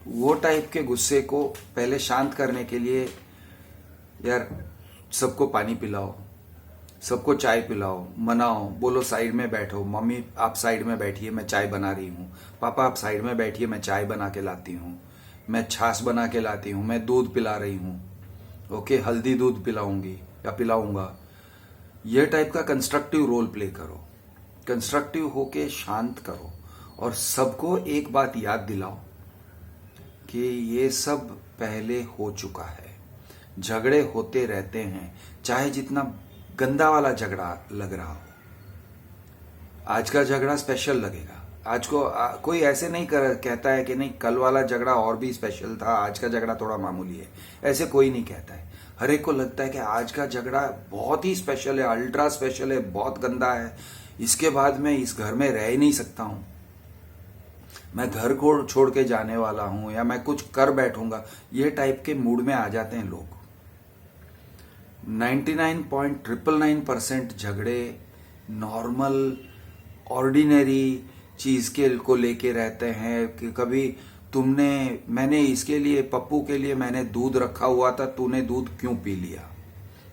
A: वो टाइप के गुस्से को पहले शांत करने के लिए यार सबको पानी पिलाओ, सबको चाय पिलाओ, मनाओ, बोलो साइड में बैठो, मम्मी आप साइड में बैठिए मैं चाय बना रही हूं, पापा आप साइड में बैठिए मैं चाय बना के लाती हूं, मैं छाछ बना के लाती हूं, मैं दूध पिला रही हूं, ओके, हल्दी दूध पिलाऊंगी या पिलाऊंगा। ये टाइप का कंस्ट्रक्टिव रोल प्ले करो, कंस्ट्रक्टिव होके शांत करो, और सबको एक बात याद दिलाओ कि ये सब पहले हो चुका है। झगड़े होते रहते हैं, चाहे जितना गंदा वाला झगड़ा लग रहा हो। आज का झगड़ा स्पेशल लगेगा, आज को कोई ऐसे नहीं कहता है कि नहीं कल वाला झगड़ा और भी स्पेशल था, आज का झगड़ा थोड़ा मामूली है, ऐसे कोई नहीं कहता है। हर एक को लगता है कि आज का झगड़ा बहुत ही स्पेशल है, अल्ट्रा स्पेशल है, बहुत गंदा है, इसके बाद मैं इस घर में रह ही नहीं सकता हूं, मैं घर को छोड़ के जाने वाला हूं, या मैं कुछ कर बैठूंगा। ये टाइप के मूड में आ जाते हैं लोग। 99.999% झगड़े नॉर्मल ऑर्डिनरी चीज को लेके रहते हैं, कि कभी मैंने इसके लिए, पप्पू के लिए मैंने दूध रखा हुआ था, तूने दूध क्यों पी लिया,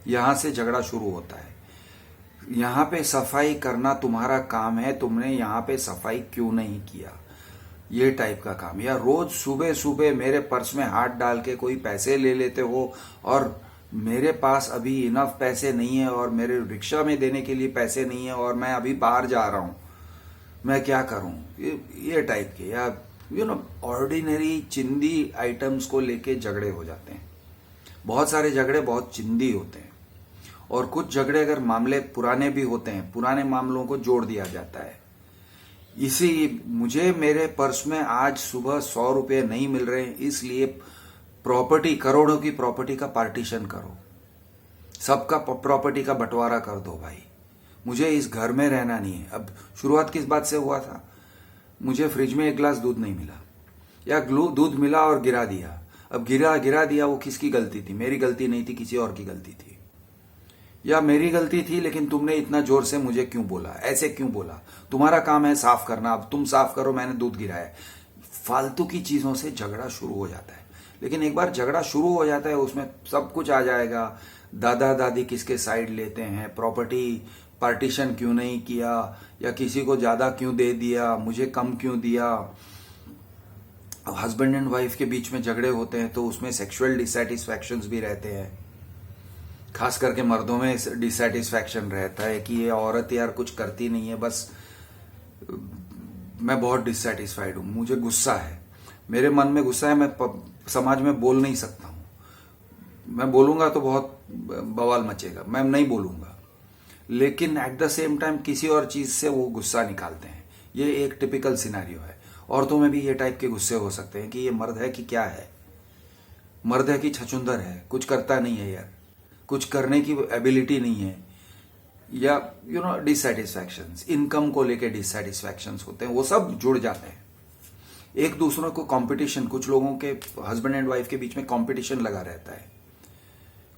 A: यहां से झगड़ा शुरू होता है। यहां पे सफाई करना तुम्हारा काम है, तुमने यहां पे सफाई क्यों नहीं किया, ये टाइप का काम। या रोज सुबह सुबह मेरे पर्स में हाथ डाल के कोई पैसे ले लेते हो, और मेरे पास अभी इनफ पैसे नहीं है, और मेरे रिक्शा में देने के लिए पैसे नहीं है, और मैं अभी बाहर जा रहा हूं, मैं क्या करूं, ये टाइप के, या ऑर्डिनरी चिंदी आइटम्स को लेके झगड़े हो जाते हैं। बहुत सारे झगड़े बहुत चिंदी होते हैं, और कुछ झगड़े अगर मामले पुराने भी होते हैं, पुराने मामलों को जोड़ दिया जाता है। मुझे मेरे पर्स में आज सुबह 100 रुपये नहीं मिल रहे, इसलिए प्रॉपर्टी, करोड़ों की प्रॉपर्टी का पार्टीशन करो, सबका प्रॉपर्टी का बंटवारा कर दो भाई, मुझे इस घर में रहना नहीं है। अब शुरुआत किस बात से हुआ था, मुझे फ्रिज में एक गिलास दूध नहीं मिला, या दूध मिला और गिरा दिया। अब गिरा दिया, वो किसकी गलती थी? मेरी गलती नहीं थी, किसी और की गलती थी। या मेरी गलती थी लेकिन तुमने इतना जोर से मुझे क्यों बोला, ऐसे क्यों बोला? तुम्हारा काम है साफ करना, अब तुम साफ करो, मैंने दूध गिराया। फालतू की चीजों से झगड़ा शुरू हो जाता है। लेकिन एक बार झगड़ा शुरू हो जाता है, उसमें सब कुछ आ जाएगा। दादा दादी किसके साइड लेते हैं, प्रॉपर्टी पार्टीशन क्यों नहीं किया, या किसी को ज्यादा क्यों दे दिया, मुझे कम क्यों दिया। हस्बैंड एंड वाइफ के बीच में झगड़े होते हैं तो उसमें सेक्सुअल डिसैटिस्फैक्शंस भी रहते हैं। खास करके मर्दों में डिसैटिस्फैक्शन रहता है कि ये औरत यार कुछ करती नहीं है, बस मैं बहुत डिसैटिस्फाइड हूं, मुझे गुस्सा है, मेरे मन में गुस्सा है, मैं समाज में बोल नहीं सकता हूं, मैं बोलूंगा तो बहुत बवाल मचेगा, मैं नहीं बोलूंगा। लेकिन एट द सेम टाइम किसी और चीज से वो गुस्सा निकालते हैं। ये एक टिपिकल सिनेरियो है। औरतों में भी ये टाइप के गुस्से हो सकते हैं कि ये मर्द है कि क्या है, मर्द है कि छछुंदर है, कुछ करता नहीं है यार, कुछ करने की एबिलिटी नहीं है, या डिसैटिस्फैक्शंस, इनकम को लेके डिसैटिस्फैक्शंस होते हैं, वो सब जुड़ जाते हैं। एक दूसरों को कंपटीशन, कुछ लोगों के हस्बैंड एंड वाइफ के बीच में कंपटीशन लगा रहता है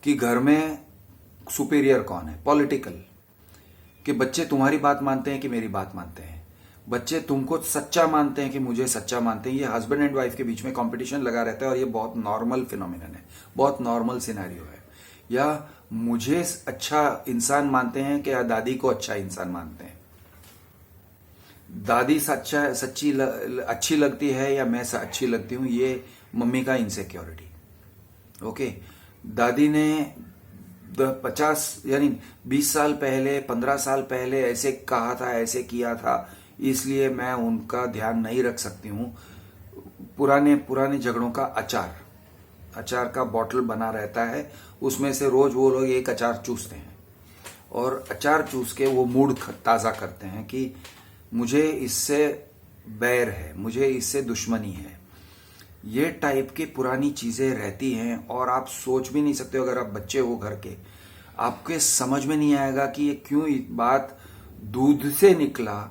A: कि घर में सुपीरियर कौन है, पॉलिटिकल, कि बच्चे तुम्हारी बात मानते हैं कि मेरी बात मानते हैं, बच्चे तुमको सच्चा मानते हैं कि मुझे सच्चा मानते हैं। ये हस्बैंड एंड वाइफ के बीच में कंपटीशन लगा रहता है और ये बहुत नॉर्मल फिनोमिनन है, बहुत नॉर्मल सिनेरियो है। या मुझे अच्छा इंसान मानते हैं कि दादी को अच्छा इंसान मानते हैं, दादी अच्छी लगती है या मैं अच्छी लगती हूं, ये मम्मी का इनसिक्योरिटी। ओके, दादी ने 50 यानी 20 साल पहले, 15 साल पहले ऐसे कहा था, ऐसे किया था, इसलिए मैं उनका ध्यान नहीं रख सकती हूं। पुराने झगड़ों का अचार का बॉटल बना रहता है, उसमें से रोज वो लोग एक अचार चूसते हैं और अचार चूस के वो मूड ताजा करते हैं कि मुझे इससे बैर है, मुझे इससे दुश्मनी है। ये टाइप की पुरानी चीजें रहती हैं और आप सोच भी नहीं सकते हो, अगर आप बच्चे हो घर के, आपके समझ में नहीं आएगा कि ये क्यों बात दूध से निकला,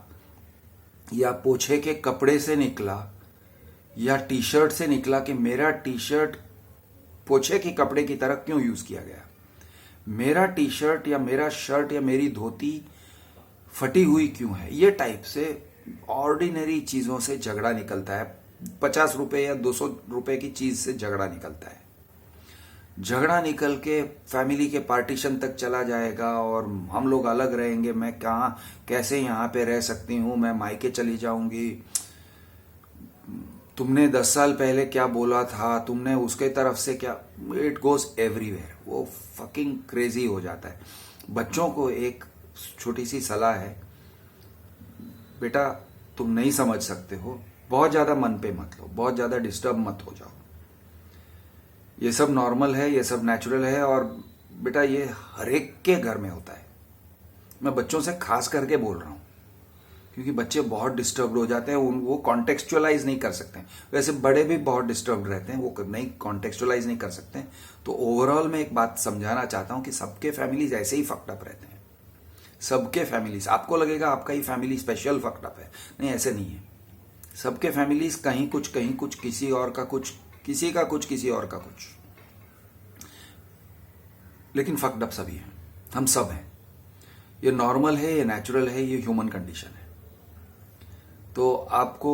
A: या पोछे के कपड़े से निकला, या टी शर्ट से निकला, कि मेरा टी शर्ट पोछे के कपड़े की तरह क्यों यूज किया गया, मेरा टी शर्ट या मेरा शर्ट या मेरी धोती फटी हुई क्यों है। ये टाइप से ऑर्डिनरी चीजों से झगड़ा निकलता है। 50 रुपए या 200 रुपए की चीज से झगड़ा निकलता है। झगड़ा निकल के फैमिली के पार्टीशन तक चला जाएगा और हम लोग अलग रहेंगे, मैं कहाँ कैसे यहाँ पे रह सकती हूँ, मैं मायके चली जाऊंगी, तुमने 10 साल पहले क्या बोला था, तुमने उसके तरफ से क्या, इट गोज एवरीवेयर। वो फकिंग क्रेजी हो जाता है। बच्चों को एक छोटी सी सलाह है, बेटा तुम नहीं समझ सकते हो, बहुत ज्यादा मन पे मत लो, बहुत ज्यादा डिस्टर्ब मत हो जाओ, ये सब नॉर्मल है, ये सब नेचुरल है, और बेटा ये हर एक के घर में होता है। मैं बच्चों से खास करके बोल रहा हूं क्योंकि बच्चे बहुत डिस्टर्ब हो जाते हैं, वो कॉन्टेक्चुअलाइज नहीं कर सकते हैं। वैसे बड़े भी बहुत डिस्टर्ब रहते हैं, वो नहीं कॉन्टेक्चुअलाइज नहीं कर सकते हैं। तो ओवरऑल मैं एक बात समझाना चाहता हूं कि सबके फैमिलीज ऐसे ही फक्ड अप रहते हैं, सबके फैमिलीज। आपको लगेगा आपका ही फैमिली स्पेशल फक्ड अप है, नहीं, ऐसे नहीं है। सबके फैमिलीज कहीं कुछ, किसी और का कुछ, किसी का कुछ, किसी और का कुछ, लेकिन फक्ड अप सभी हैं, हम सब हैं। ये नॉर्मल है, ये नेचुरल है, ये ह्यूमन कंडीशन है। तो आपको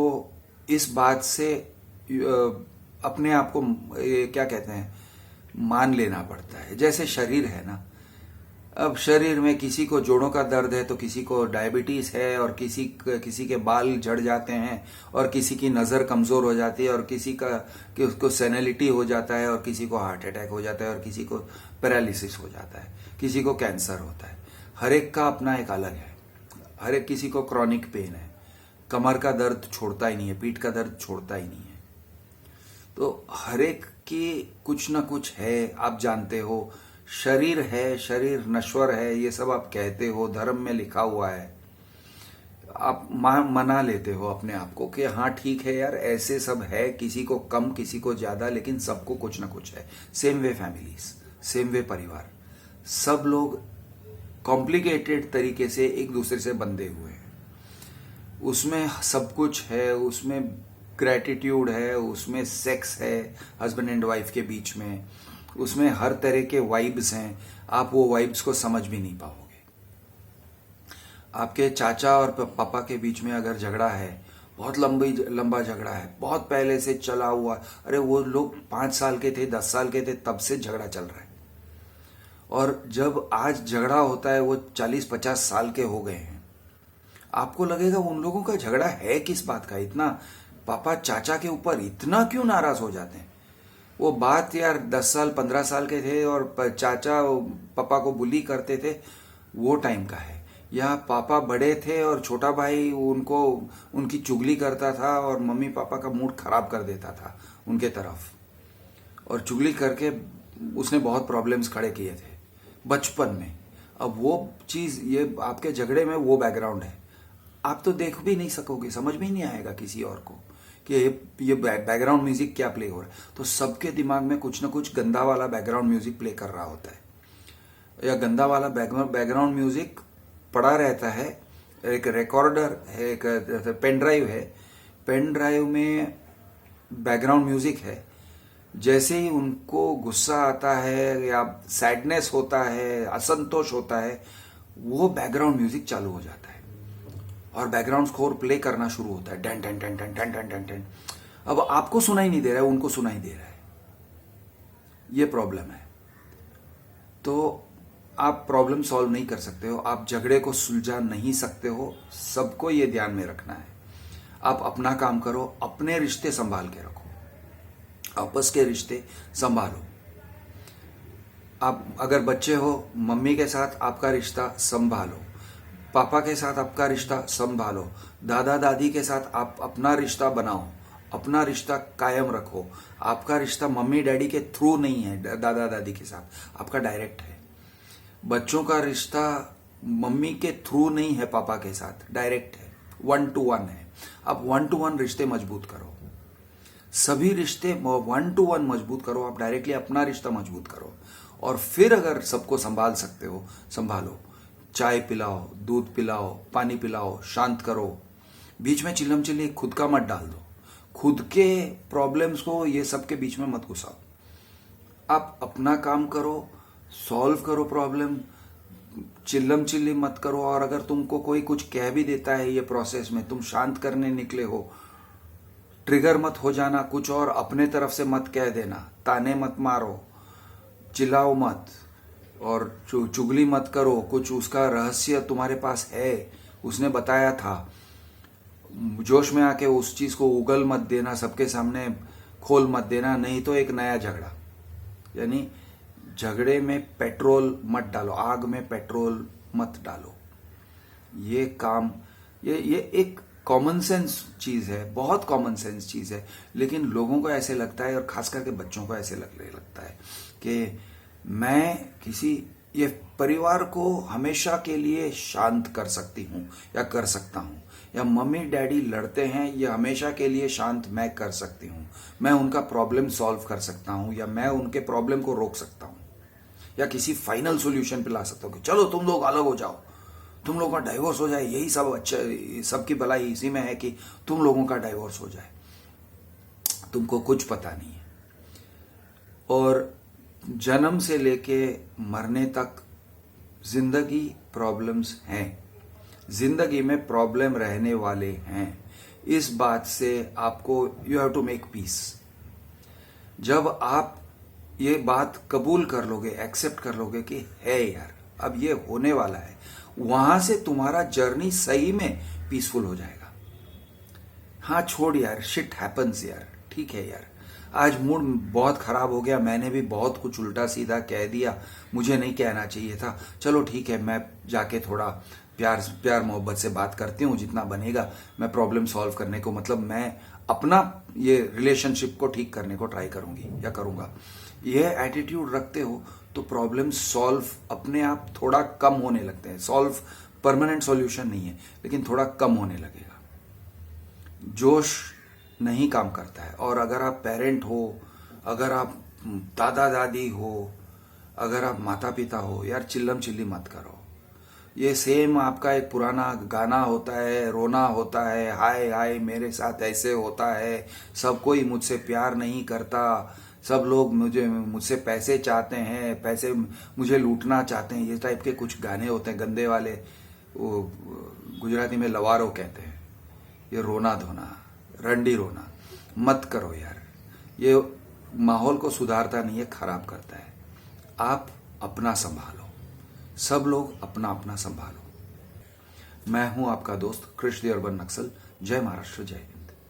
A: इस बात से अपने आप को क्या कहते हैं, मान लेना पड़ता है। जैसे शरीर है ना, अब शरीर में किसी को जोड़ों का दर्द है तो किसी को डायबिटीज है, और किसी के बाल झड़ जाते हैं, और किसी की नजर कमजोर हो जाती है, और किसी का कि उसको सेनेलिटी हो जाता है, और किसी को हार्ट अटैक हो जाता है, और किसी को पैरालिसिस हो जाता है, किसी को कैंसर होता है। हर एक का अपना एक अलग है। हर एक, किसी को क्रॉनिक पेन है, कमर का दर्द छोड़ता ही नहीं है, पीठ का दर्द छोड़ता ही नहीं है। तो हर एक की कुछ ना कुछ है, आप जानते हो। शरीर है, शरीर नश्वर है, ये सब आप कहते हो, धर्म में लिखा हुआ है, आप मना लेते हो अपने आप को कि हाँ ठीक है यार, ऐसे सब है, किसी को कम, किसी को ज्यादा, लेकिन सबको कुछ ना कुछ है। Same way families, same way परिवार, सब लोग कॉम्प्लिकेटेड तरीके से एक दूसरे से बंधे हुए हैं। उसमें सब कुछ है, उसमें ग्रेटिट्यूड है, उसमें सेक्स है हस्बैंड एंड वाइफ के बीच में, उसमें हर तरह के वाइब्स हैं, आप वो वाइब्स को समझ भी नहीं पाओगे। आपके चाचा और पापा के बीच में अगर झगड़ा है, बहुत लंबा झगड़ा है, बहुत पहले से चला हुआ, अरे वो लोग 5 साल के थे, 10 साल के थे, तब से झगड़ा चल रहा है, और जब आज झगड़ा होता है वो 40-50 साल के हो गए हैं, आपको लगेगा उन लोगों का झगड़ा है किस बात का, इतना पापा चाचा के ऊपर इतना क्यों नाराज हो जाते हैं। वो बात यार 10 साल 15 साल के थे और चाचा पापा को बुली करते थे, वो टाइम का है। या पापा बड़े थे और छोटा भाई उनकी चुगली करता था और मम्मी पापा का मूड खराब कर देता था उनके तरफ, और चुगली करके उसने बहुत प्रॉब्लम्स खड़े किए थे बचपन में। अब वो चीज, ये आपके झगड़े में वो बैकग्राउंड है, आप तो देख भी नहीं सकोगे, समझ भी नहीं आएगा किसी और को कि ये बैकग्राउंड म्यूजिक क्या प्ले हो रहा है। तो सबके दिमाग में कुछ ना कुछ गंदा वाला बैकग्राउंड म्यूजिक प्ले कर रहा होता है, या गंदा वाला बैकग्राउंड म्यूजिक पड़ा रहता है। एक रिकॉर्डर है, एक पेन ड्राइव है, पेन ड्राइव में बैकग्राउंड म्यूजिक है। जैसे ही उनको गुस्सा आता है या सैडनेस होता है, असंतोष होता है, वो बैकग्राउंड म्यूजिक चालू हो जाता है और बैकग्राउंड स्कोर प्ले करना शुरू होता है, टन टन टन टन टन टन टन टन। अब आपको सुनाई नहीं दे रहा है, उनको सुनाई दे रहा है, ये प्रॉब्लम है। तो आप प्रॉब्लम सॉल्व नहीं कर सकते हो, आप झगड़े को सुलझा नहीं सकते हो, सबको ये ध्यान में रखना है। आप अपना काम करो, अपने रिश्ते संभाल के रखो, आपस के रिश्ते संभालो। आप अगर बच्चे हो, मम्मी के साथ आपका रिश्ता संभालो, पापा के साथ आपका रिश्ता संभालो, दादा दादी के साथ आप अपना रिश्ता बनाओ, अपना रिश्ता कायम रखो। आपका रिश्ता मम्मी डैडी के थ्रू नहीं है, दादा दादी के साथ आपका डायरेक्ट है। बच्चों का रिश्ता मम्मी के थ्रू नहीं है, पापा के साथ डायरेक्ट है, 1 to 1 है। आप 1 to 1 रिश्ते मजबूत करो, सभी रिश्ते 1 to 1 मजबूत करो, आप डायरेक्टली अपना रिश्ता मजबूत करो, और फिर अगर सबको संभाल सकते हो संभालो। चाय पिलाओ, दूध पिलाओ, पानी पिलाओ, शांत करो, बीच में चिल्लम चिल्ली खुद का मत डाल दो, खुद के प्रॉब्लम्स को ये सबके बीच में मत घुसाओ। आप अपना काम करो, सॉल्व करो प्रॉब्लम, चिल्लम चिल्ली मत करो। और अगर तुमको कोई कुछ कह भी देता है ये प्रोसेस में, तुम शांत करने निकले हो, ट्रिगर मत हो जाना कुछ और अपने तरफ से मत कह देना, ताने मत मारो, चिल्लाओ मत, और चुगली मत करो। कुछ उसका रहस्य तुम्हारे पास है, उसने बताया था, जोश में आके उस चीज को उगल मत देना, सबके सामने खोल मत देना, नहीं तो एक नया झगड़ा। यानी झगड़े में पेट्रोल मत डालो, आग में पेट्रोल मत डालो। ये काम, ये एक कॉमन सेंस चीज है, बहुत कॉमन सेंस चीज है, लेकिन लोगों को ऐसे लगता है, और खास करके बच्चों को ऐसे लगने लगता है कि मैं ये परिवार को हमेशा के लिए शांत कर सकती हूँ या कर सकता हूँ, या मम्मी डैडी लड़ते हैं, ये हमेशा के लिए शांत मैं कर सकती हूँ, मैं उनका प्रॉब्लम सॉल्व कर सकता हूँ, या मैं उनके प्रॉब्लम को रोक सकता हूँ, या किसी फाइनल सॉल्यूशन पे ला सकता हूँ कि चलो तुम लोग अलग हो जाओ, तुम लोगों का डाइवोर्स हो जाए, यही सब अच्छा, सबकी भलाई इसी में है कि तुम लोगों का डाइवोर्स हो जाए। तुमको कुछ पता नहीं है, और जन्म से लेके मरने तक जिंदगी प्रॉब्लम्स हैं, जिंदगी में प्रॉब्लम रहने वाले हैं। इस बात से आपको you have to make peace. जब आप ये बात कबूल कर लोगे, एक्सेप्ट कर लोगे कि है यार अब ये होने वाला है, वहां से तुम्हारा जर्नी सही में पीसफुल हो जाएगा। हाँ छोड़ यार, शिट हैपन्स यार, ठीक है यार, आज मूड बहुत खराब हो गया, मैंने भी बहुत कुछ उल्टा सीधा कह दिया, मुझे नहीं कहना चाहिए था, चलो ठीक है, मैं जाके थोड़ा प्यार मोहब्बत से बात करती हूँ, जितना बनेगा मैं प्रॉब्लम सॉल्व करने को, मतलब मैं अपना ये रिलेशनशिप को ठीक करने को ट्राई करूंगी या करूंगा। ये एटीट्यूड रखते हो तो प्रॉब्लम सॉल्व अपने आप थोड़ा कम होने लगते हैं। सॉल्व परमानेंट सॉल्यूशन नहीं है, लेकिन थोड़ा कम होने लगेगा। जोश नहीं काम करता है। और अगर आप पेरेंट हो, अगर आप दादा दादी हो, अगर आप माता पिता हो, यार चिल्लम चिल्ली मत करो, ये सेम आपका एक पुराना गाना होता है, रोना होता है, हाय हाय मेरे साथ ऐसे होता है, सब कोई मुझसे प्यार नहीं करता, सब लोग मुझसे पैसे चाहते हैं, पैसे मुझे लूटना चाहते हैं, ये टाइप के कुछ गाने होते हैं गंदे वाले, वो गुजराती में लवारो कहते हैं। ये रोना धोना, रंडी रोना मत करो यार, ये माहौल को सुधारता नहीं है, खराब करता है। आप अपना संभालो, सब लोग अपना अपना संभालो। मैं हूं आपका दोस्त कृष द अर्बन नक्सल। जय महाराष्ट्र, जय हिंद।